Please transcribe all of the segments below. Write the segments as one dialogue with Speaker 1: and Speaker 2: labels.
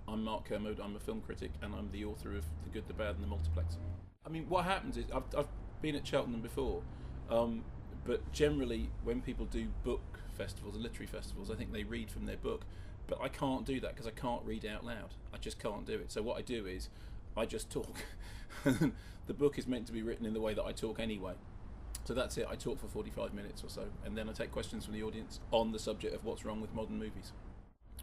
Speaker 1: I'm Mark Kermode, I'm a film critic, and I'm the author of The Good, the Bad and the Multiplex. I mean, what happens is, I've been at Cheltenham before, but generally when people do book festivals and literary festivals, I think they read from their book, but I can't do that because I can't read out loud. I just can't do it. So what I do is, I just talk. The book is meant to be written in the way that I talk anyway. So that's it, I talk for 45 minutes or so, and then I take questions from the audience on the subject of what's wrong with modern movies.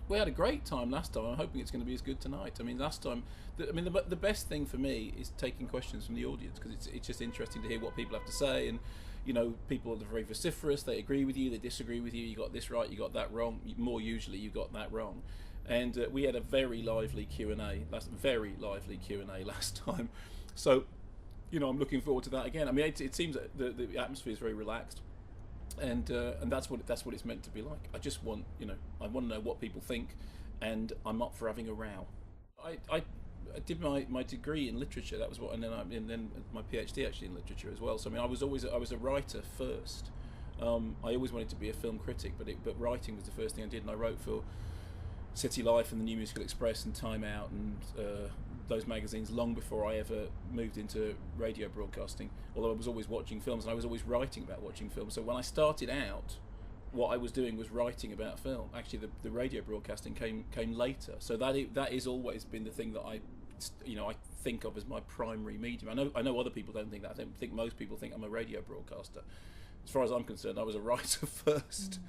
Speaker 1: We had a great time last time. I'm hoping it's going to be as good tonight. I mean, last time, the best thing for me is taking questions from the audience, because it's just interesting to hear what people have to say. And you know, people are very vociferous. They agree with you, they disagree with you. You got this right, you got that wrong. More usually, you got that wrong. And we had a very lively Q&A. Very lively Q&A last time. So, you know, I'm looking forward to that again. I mean, it seems that the atmosphere is very relaxed. And that's what it's meant to be like. I just want, I want to know what people think, and I'm up for having a row. I did my degree in literature. That was what, and then my PhD actually in literature as well. So I mean, I was a writer first. I always wanted to be a film critic, but writing was the first thing I did, and I wrote for City Life and the New Musical Express and Time Out and those magazines long before I ever moved into radio broadcasting, although I was always watching films and I was always writing about watching films. So when I started out, what I was doing was writing about film. Actually, the radio broadcasting came later. So that is always been the thing that I think of as my primary medium. I know other people don't think that. I don't think most people think I'm a radio broadcaster. As far as I'm concerned, I was a writer first.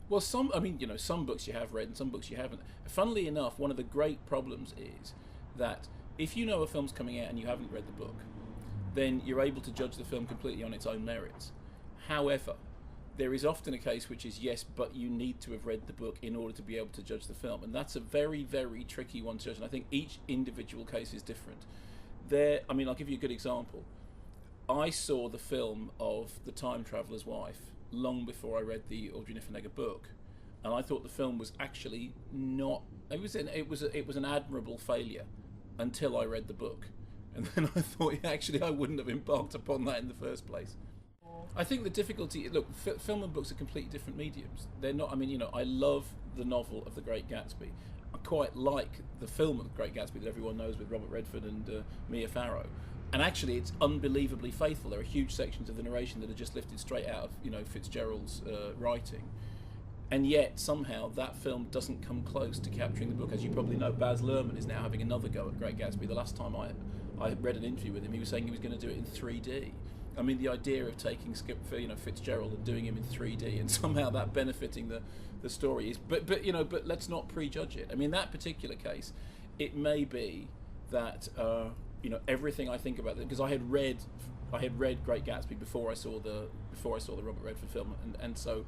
Speaker 1: Well, some books you have read and some books you haven't. Funnily enough, one of the great problems is that if you know a film's coming out and you haven't read the book, then you're able to judge the film completely on its own merits. However, there is often a case which is, yes, but you need to have read the book in order to be able to judge the film, and that's a very, very tricky one to judge, and I think each individual case is different. I'll give you a good example. I saw the film of The Time Traveller's Wife long before I read the Audrey Niffenegger book, and I thought the film was actually not. It was an admirable failure until I read the book, and then I thought, actually, I wouldn't have embarked upon that in the first place. I think the difficulty. Look, film and books are completely different mediums. They're not. I love the novel of The Great Gatsby. I quite like the film of The Great Gatsby that everyone knows with Robert Redford and Mia Farrow. And actually, it's unbelievably faithful. There are huge sections of the narration that are just lifted straight out of Fitzgerald's writing, and yet somehow that film doesn't come close to capturing the book. As you probably know, Baz Luhrmann is now having another go at Great Gatsby. The last time I read an interview with him, he was saying he was going to do it in 3D. I mean, the idea of taking Fitzgerald and doing him in 3D and somehow that benefiting the story is, but let's not prejudge it. I mean, that particular case, it may be that. Everything I think about it, because I had read Great Gatsby before I saw the Robert Redford film, and so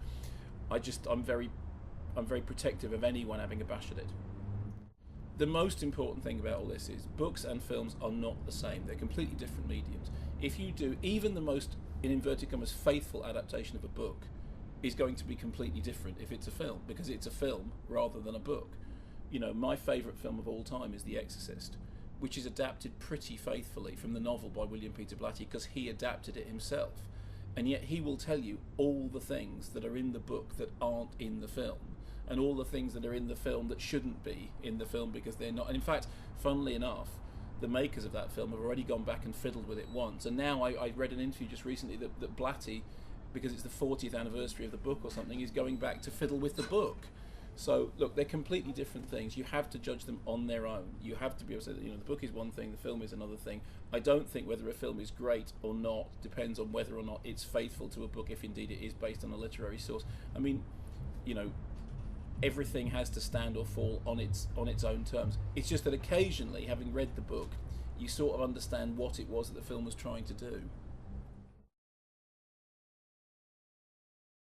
Speaker 1: I'm very protective of anyone having a bash at it. The most important thing about all this is books and films are not the same. They're completely different mediums. If you do even the most, in inverted commas, faithful adaptation of a book is going to be completely different if it's a film, because it's a film rather than a book. My favourite film of all time is The Exorcist, which is adapted pretty faithfully from the novel by William Peter Blatty, because he adapted it himself. And yet he will tell you all the things that are in the book that aren't in the film, and all the things that are in the film that shouldn't be in the film because they're not. And in fact, funnily enough, the makers of that film have already gone back and fiddled with it once. And now I read an interview just recently that Blatty, because it's the 40th anniversary of the book or something, is going back to fiddle with the book. So, look, they're completely different things. You have to judge them on their own. You have to be able to say that, the book is one thing, the film is another thing. I don't think whether a film is great or not depends on whether or not it's faithful to a book, if indeed it is based on a literary source. I mean, everything has to stand or fall on its own terms. It's just that occasionally, having read the book, you sort of understand what it was that the film was trying to do.